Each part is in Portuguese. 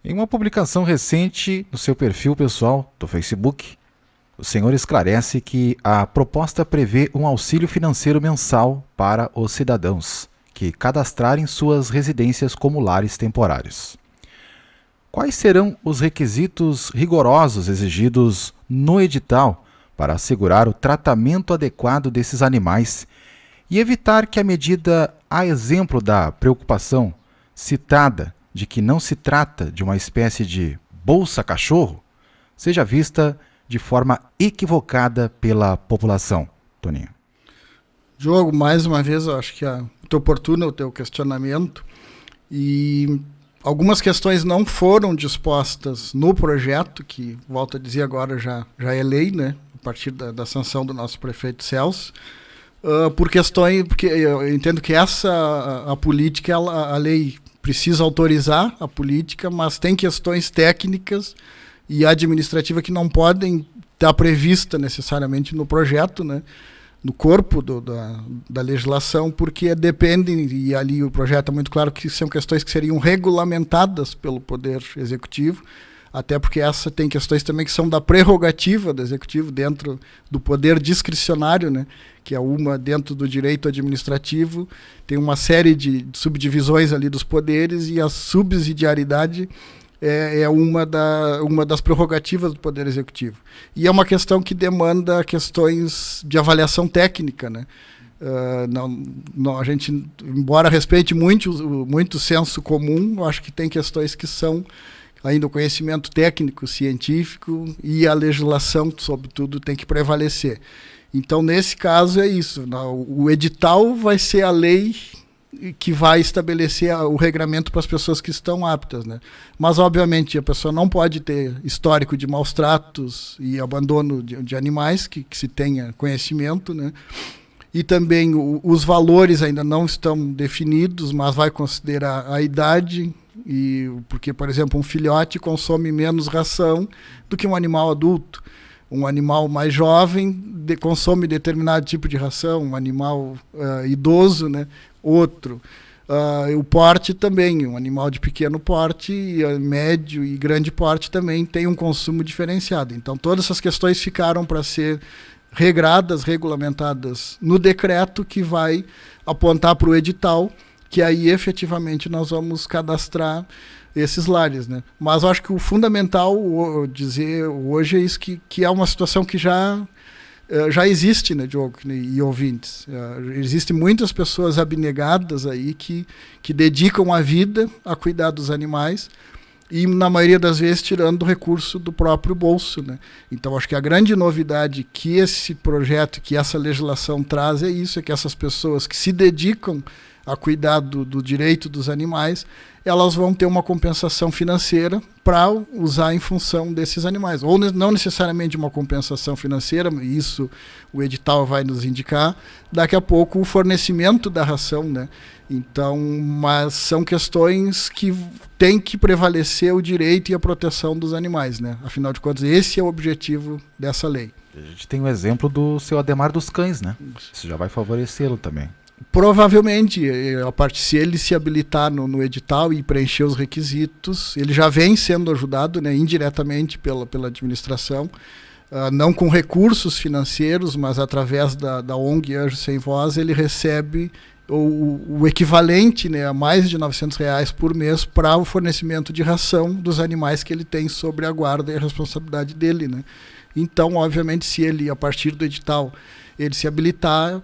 Em uma publicação recente no seu perfil pessoal do Facebook, o senhor esclarece que a proposta prevê um auxílio financeiro mensal para os cidadãos que cadastrarem suas residências como lares temporários. Quais serão os requisitos rigorosos exigidos no edital para assegurar o tratamento adequado desses animais e evitar que a medida, a exemplo da preocupação citada de que não se trata de uma espécie de bolsa-cachorro, seja vista de forma equivocada pela população, Toninho? Diogo, mais uma vez, eu acho que é muito oportuno o teu questionamento e algumas questões não foram dispostas no projeto, que, volto a dizer agora, já é lei, né, a partir da sanção do nosso prefeito Celso, por questões, porque eu entendo que a política, a lei precisa autorizar a política, mas tem questões técnicas e administrativas que não podem estar previstas necessariamente no projeto, né, no corpo da legislação, porque dependem, e ali o projeto é muito claro que são questões que seriam regulamentadas pelo Poder Executivo, até porque essa tem questões também que são da prerrogativa do Executivo dentro do poder discricionário, né, que é uma dentro do direito administrativo, tem uma série de subdivisões ali dos poderes e a subsidiariedade é uma das prerrogativas do Poder Executivo. E é uma questão que demanda questões de avaliação técnica, né? A gente, embora respeite muito o senso comum, acho que tem questões que são ainda o conhecimento técnico, científico e a legislação, sobretudo, tem que prevalecer. Então, nesse caso, é isso. O edital vai ser a lei que vai estabelecer o regramento para as pessoas que estão aptas, né? Mas, obviamente, a pessoa não pode ter histórico de maus tratos e abandono de animais, que se tenha conhecimento, né? E também os valores ainda não estão definidos, mas vai considerar a idade, porque, por exemplo, um filhote consome menos ração do que um animal adulto. Um animal mais jovem consome determinado tipo de ração, um animal idoso, né, outro. O porte também, um animal de pequeno porte, médio e grande porte também tem um consumo diferenciado. Então, todas essas questões ficaram para ser regradas, regulamentadas no decreto que vai apontar para o edital, que aí efetivamente nós vamos cadastrar esses lares, né? Mas eu acho que o fundamental dizer hoje é isso, que é uma situação que já existe, né, Diogo e ouvintes. Existem muitas pessoas abnegadas aí que dedicam a vida a cuidar dos animais e, na maioria das vezes, tirando o recurso do próprio bolso, né? Então, acho que a grande novidade que esse projeto, que essa legislação traz é isso, é que essas pessoas que se dedicam a cuidar do direito dos animais, elas vão ter uma compensação financeira para usar em função desses animais. Ou não necessariamente uma compensação financeira, isso o edital vai nos indicar, daqui a pouco o fornecimento da ração, né? Então, mas são questões que tem que prevalecer o direito e a proteção dos animais, né? Afinal de contas, esse é o objetivo dessa lei. A gente tem o exemplo do seu Adhemar dos Cães, né? Isso já vai favorecê-lo também. Provavelmente, se ele se habilitar no edital e preencher os requisitos, ele já vem sendo ajudado, né, indiretamente pela administração, não com recursos financeiros, mas através da ONG Anjos Sem Voz, ele recebe o equivalente, né, a mais de R$900 por mês para o fornecimento de ração dos animais que ele tem sobre a guarda e a responsabilidade dele, né? Então, obviamente, se ele, a partir do edital, ele se habilitar,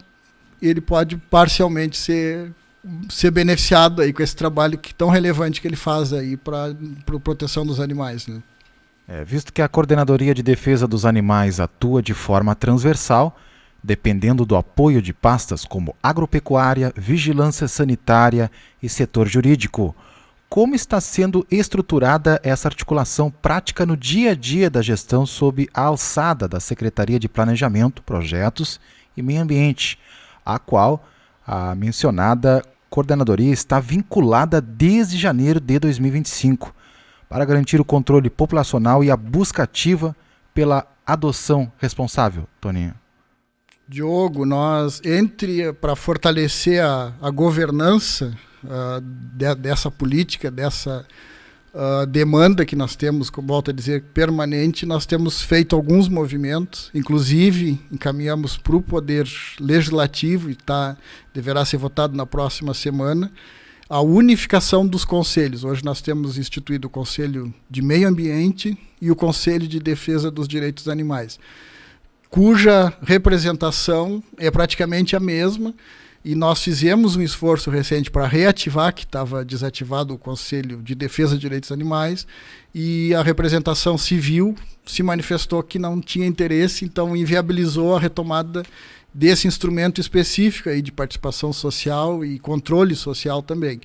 ele pode parcialmente ser beneficiado aí com esse trabalho tão relevante que ele faz aí para a proteção dos animais, né? Visto que a Coordenadoria de Defesa dos Animais atua de forma transversal, dependendo do apoio de pastas como agropecuária, vigilância sanitária e setor jurídico, como está sendo estruturada essa articulação prática no dia a dia da gestão sob a alçada da Secretaria de Planejamento, Projetos e Meio Ambiente, a qual a mencionada coordenadoria está vinculada desde janeiro de 2025, para garantir o controle populacional e a busca ativa pela adoção responsável, Toninho? Diogo, para fortalecer a governança dessa política, dessa demanda que nós temos, como volto a dizer, permanente, nós temos feito alguns movimentos, inclusive encaminhamos para o Poder Legislativo, e deverá ser votado na próxima semana, a unificação dos conselhos. Hoje nós temos instituído o Conselho de Meio Ambiente e o Conselho de Defesa dos Direitos Animais, cuja representação é praticamente a mesma, e nós fizemos um esforço recente para reativar, que estava desativado, o Conselho de Defesa dos Direitos Animais, e a representação civil se manifestou que não tinha interesse, então inviabilizou a retomada desse instrumento específico aí de participação social e controle social também.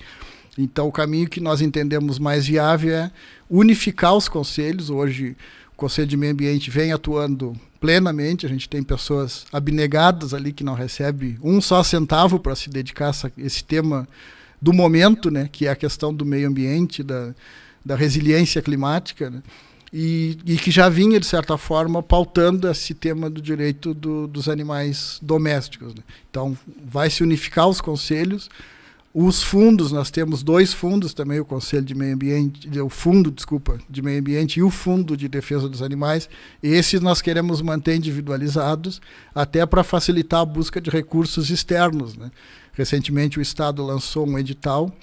Então o caminho que nós entendemos mais viável é unificar os conselhos. Hoje o Conselho de Meio Ambiente vem atuando plenamente, a gente tem pessoas abnegadas ali que não recebem um só centavo para se dedicar a esse tema do momento, né, que é a questão do meio ambiente, da resiliência climática, né, e que já vinha, de certa forma, pautando esse tema do direito dos animais domésticos, né. Então, vai se unificar os conselhos. Os fundos, nós temos 2 fundos também, o Conselho de Meio Ambiente, o Fundo, de Meio Ambiente e o Fundo de Defesa dos Animais. Esses nós queremos manter individualizados, até para facilitar a busca de recursos externos, né. Recentemente o Estado lançou um edital,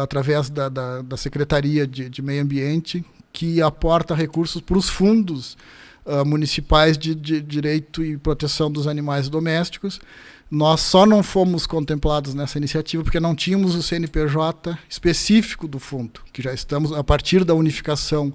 através da Secretaria de Meio Ambiente, que aporta recursos para os fundos municipais de direito e proteção dos animais domésticos. Nós só não fomos contemplados nessa iniciativa porque não tínhamos o CNPJ específico do fundo, que já estamos, a partir da unificação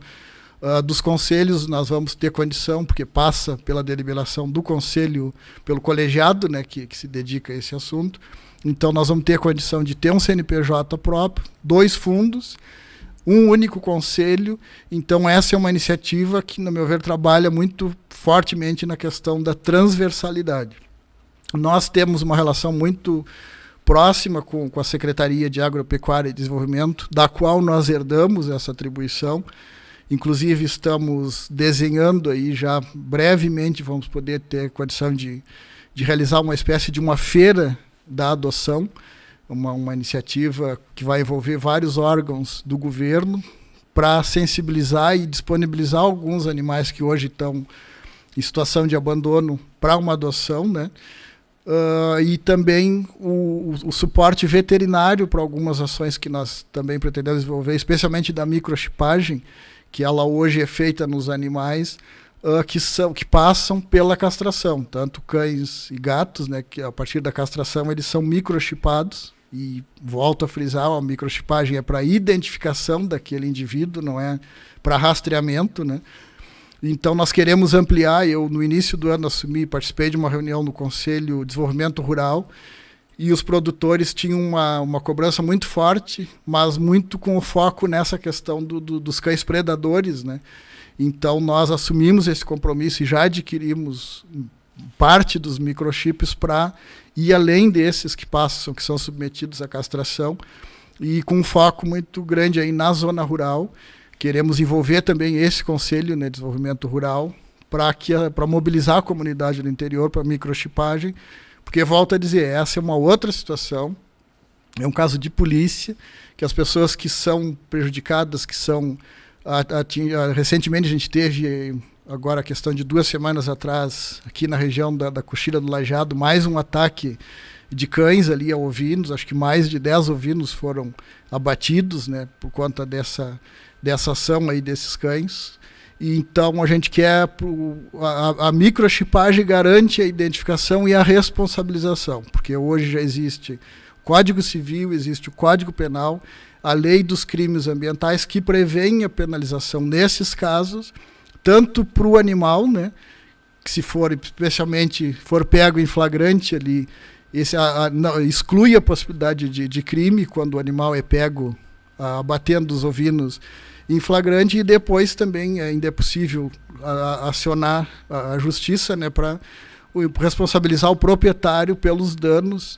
dos conselhos, nós vamos ter condição, porque passa pela deliberação do conselho, pelo colegiado, né, que se dedica a esse assunto. Então nós vamos ter condição de ter um CNPJ próprio, 2 fundos, um único conselho. Então essa é uma iniciativa que, no meu ver, trabalha muito fortemente na questão da transversalidade. Nós temos uma relação muito próxima com a Secretaria de Agropecuária e Desenvolvimento, da qual nós herdamos essa atribuição. Inclusive estamos desenhando aí, já brevemente vamos poder ter condição de realizar uma espécie de uma feira da adoção, uma iniciativa que vai envolver vários órgãos do governo para sensibilizar e disponibilizar alguns animais que hoje estão em situação de abandono para uma adoção, né? E também o suporte veterinário para algumas ações que nós também pretendemos desenvolver, especialmente da microchipagem, que ela hoje é feita nos animais que passam pela castração, tanto cães e gatos, né, que a partir da castração eles são microchipados. E volto a frisar, a microchipagem é para identificação daquele indivíduo, não é para rastreamento, né? Então nós queremos ampliar. Eu no início do ano participei de uma reunião no Conselho de Desenvolvimento Rural, e os produtores tinham uma cobrança muito forte, mas muito com o foco nessa questão dos cães predadores, né? Então nós assumimos esse compromisso e já adquirimos parte dos microchips para ir além desses que são submetidos à castração, e com um foco muito grande aí na zona rural. Queremos envolver também esse Conselho, né, de Desenvolvimento Rural para mobilizar a comunidade do interior para a microchipagem, porque, volto a dizer, essa é uma outra situação, é um caso de polícia, que as pessoas que são prejudicadas, que são... recentemente a gente teve, agora a questão de 2 semanas atrás, aqui na região da Coxilha do Lajeado, mais um ataque de cães ali a ovinos. Acho que mais de 10 ovinos foram abatidos, né, por conta dessa ação aí desses cães. E então a gente quer, a microchipagem garante a identificação e a responsabilização, porque hoje já existe o Código Civil, existe o Código Penal, a Lei dos Crimes Ambientais, que prevê a penalização nesses casos, tanto para o animal, né, que especialmente for pego em flagrante ali, exclui a possibilidade de crime quando o animal é pego abatendo os ovinos em flagrante, e depois também ainda é possível acionar a justiça, né, para responsabilizar o proprietário pelos danos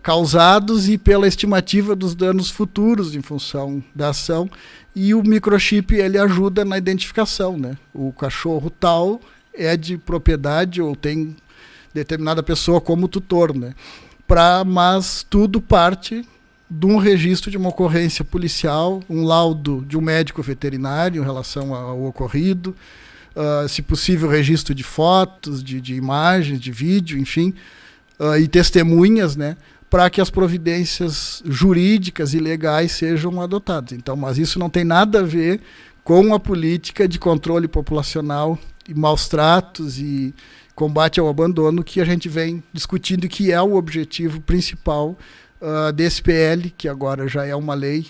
causados e pela estimativa dos danos futuros em função da ação. E o microchip ele ajuda na identificação, né? O cachorro tal é de propriedade ou tem determinada pessoa como tutor, né? Mas tudo parte de um registro de uma ocorrência policial, um laudo de um médico veterinário em relação ao ocorrido, se possível registro de fotos, de imagens, de vídeo, enfim, e testemunhas, né, para que as providências jurídicas e legais sejam adotadas. Então, mas isso não tem nada a ver com a política de controle populacional e maus tratos e combate ao abandono que a gente vem discutindo, que é o objetivo principal desse PL, que agora já é uma lei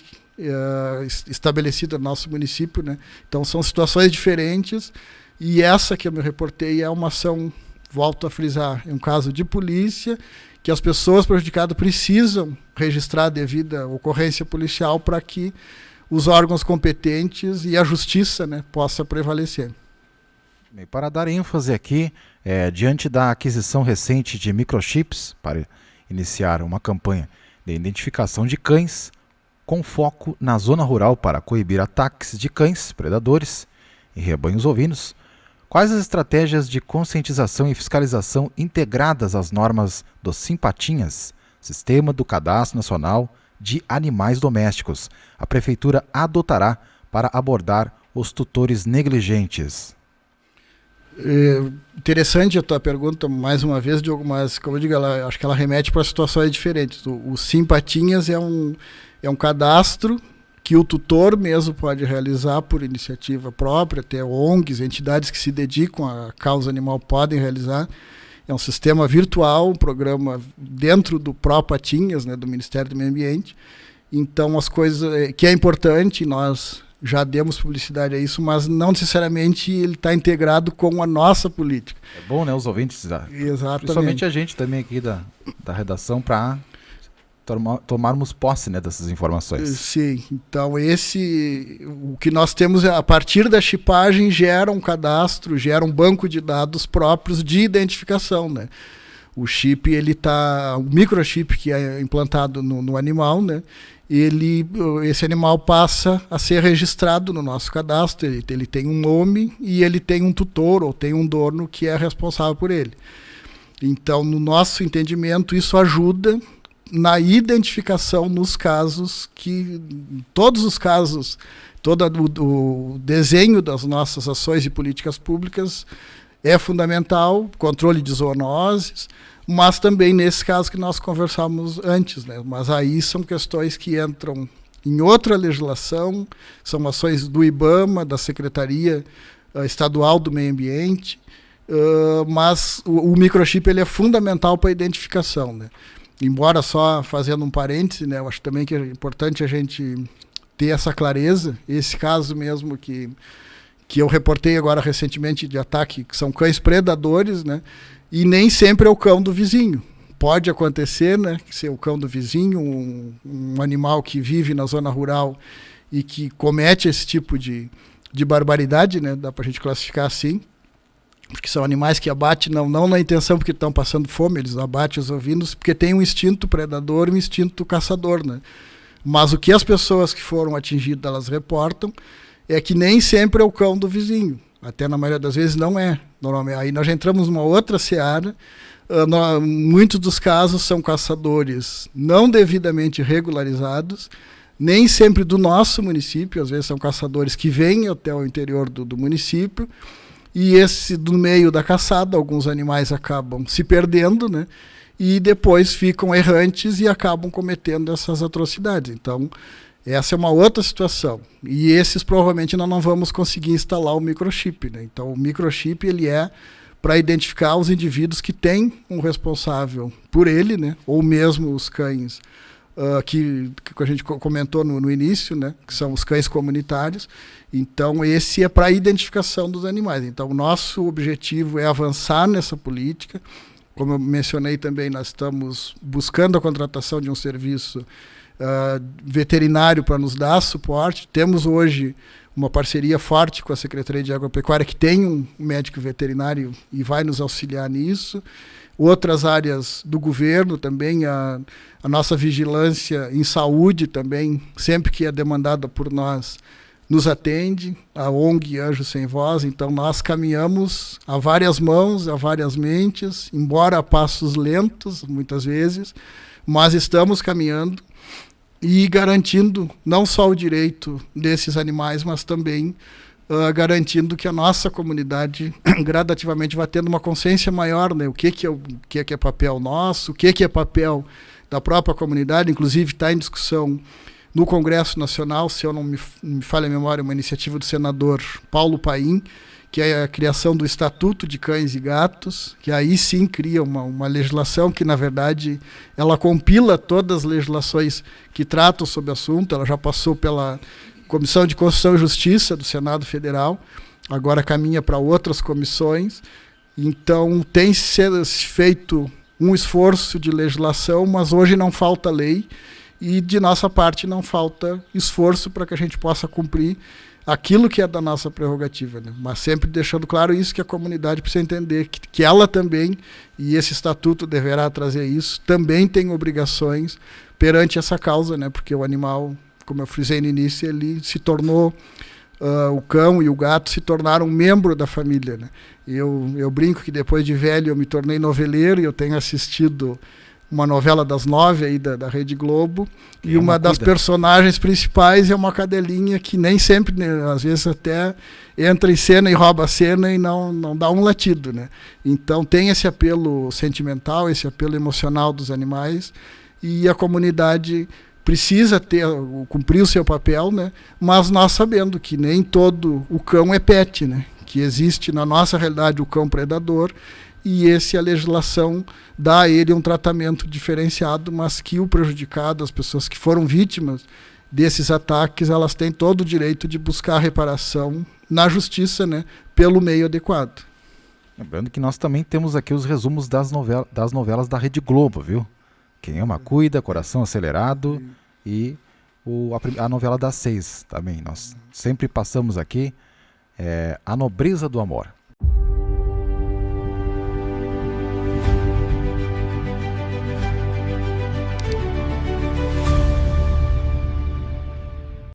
estabelecida no nosso município, né? Então são situações diferentes, e essa que eu me reportei é uma ação, volto a frisar, é um caso de polícia, que as pessoas prejudicadas precisam registrar a devida ocorrência policial para que os órgãos competentes e a justiça, né, possa prevalecer. Bem, para dar ênfase aqui, diante da aquisição recente de microchips para iniciar uma campanha de identificação de cães com foco na zona rural para coibir ataques de cães predadores em rebanhos ovinos, quais as estratégias de conscientização e fiscalização integradas às normas do Simpatinhas, Sistema do Cadastro Nacional de Animais Domésticos, a Prefeitura adotará para abordar os tutores negligentes? Interessante a tua pergunta, mais uma vez, Diogo, mas como eu digo, acho que ela remete para situações diferentes. O Simpatinhas é um cadastro que o tutor mesmo pode realizar por iniciativa própria, até ONGs, entidades que se dedicam à causa animal podem realizar. É um sistema virtual, um programa dentro do Patinhas, né, do Ministério do Meio Ambiente. Então, as coisas que é importante, nós já demos publicidade a isso, mas não necessariamente ele está integrado com a nossa política. É bom, né, os ouvintes, exatamente, principalmente a gente também aqui da redação, para tomarmos posse, né, dessas informações. Sim, então o que nós temos a partir da chipagem gera um cadastro, gera um banco de dados próprios de identificação, né? O chip, o microchip que é implantado no animal, né? Esse animal passa a ser registrado no nosso cadastro, ele tem um nome e ele tem um tutor ou tem um dono que é responsável por ele. Então, no nosso entendimento, isso ajuda na identificação nos casos todos os casos, todo o desenho das nossas ações e políticas públicas é fundamental, controle de zoonoses, mas também nesse caso que nós conversamos antes, né? Mas aí são questões que entram em outra legislação, são ações do IBAMA, da Secretaria Estadual do Meio Ambiente, mas o microchip ele é fundamental para a identificação, né? Embora, só fazendo um parêntese, né, eu acho também que é importante a gente ter essa clareza, esse caso mesmo que eu reportei agora recentemente de ataque, que são cães predadores, né? E nem sempre é o cão do vizinho. Pode acontecer, né, que ser o cão do vizinho, um animal que vive na zona rural e que comete esse tipo de barbaridade, né? Dá para a gente classificar assim, porque são animais que abatem não na intenção porque estão passando fome, eles abatem os ovinos porque tem um instinto predador e um instinto caçador, né? Mas o que as pessoas que foram atingidas, elas reportam, é que nem sempre é o cão do vizinho. Até na maioria das vezes não é. Normalmente, aí nós já entramos numa outra seara. Muitos dos casos são caçadores não devidamente regularizados, nem sempre do nosso município, às vezes são caçadores que vêm até o interior do município, e no meio da caçada, alguns animais acabam se perdendo, né? E depois ficam errantes e acabam cometendo essas atrocidades. Então, essa é uma outra situação. E esses provavelmente nós não vamos conseguir instalar o microchip, né? Então, o microchip ele é para identificar os indivíduos que têm um responsável por ele, né? Ou mesmo os cães que a gente comentou no início, né? Que são os cães comunitários. Então, esse é para a identificação dos animais. Então, o nosso objetivo é avançar nessa política. Como eu mencionei também, nós estamos buscando a contratação de um serviço veterinário para nos dar suporte. Temos hoje uma parceria forte com a Secretaria de Agropecuária, que tem um médico veterinário e vai nos auxiliar nisso. Outras áreas do governo também, a nossa vigilância em saúde também, sempre que é demandada por nós, nos atende, a ONG Anjos Sem Voz. Então nós caminhamos a várias mãos, a várias mentes, embora a passos lentos, muitas vezes, mas estamos caminhando e garantindo não só o direito desses animais, mas também garantindo que a nossa comunidade gradativamente vai tendo uma consciência maior, né? O que é papel nosso, o que é papel da própria comunidade. Inclusive está em discussão no Congresso Nacional, se eu não me falha a memória, uma iniciativa do senador Paulo Paim, que é a criação do Estatuto de Cães e Gatos, que aí sim cria uma legislação que, na verdade, ela compila todas as legislações que tratam sobre o assunto. Ela já passou pela Comissão de Constituição e Justiça do Senado Federal, agora caminha para outras comissões. Então, tem sido feito um esforço de legislação, mas hoje não falta lei e, de nossa parte, não falta esforço para que a gente possa cumprir aquilo que é da nossa prerrogativa, né? Mas sempre deixando claro isso, que a comunidade precisa entender que ela também, e esse estatuto deverá trazer isso, também tem obrigações perante essa causa, né? Porque o animal, como eu frisei no início, ele se tornou, o cão e o gato se tornaram um membro da família, né? Eu brinco que depois de velho eu me tornei noveleiro e eu tenho assistido uma novela das 9 aí da Rede Globo, e uma das personagens principais é uma cadelinha que nem sempre, né, às vezes até entra em cena e rouba a cena e não dá um latido, né? Então tem esse apelo sentimental, esse apelo emocional dos animais, e a comunidade precisa cumprir o seu papel, né? Mas nós sabendo que nem todo o cão é pet, né? Que existe na nossa realidade o cão predador, e a legislação dá a ele um tratamento diferenciado, mas que o prejudicado, as pessoas que foram vítimas desses ataques, elas têm todo o direito de buscar reparação na justiça, né, pelo meio adequado. Lembrando que nós também temos aqui os resumos das novelas da Rede Globo, viu? Quem Ama Cuida, Coração Acelerado e a novela das 6 também. Nós sempre passamos aqui A Nobreza do Amor.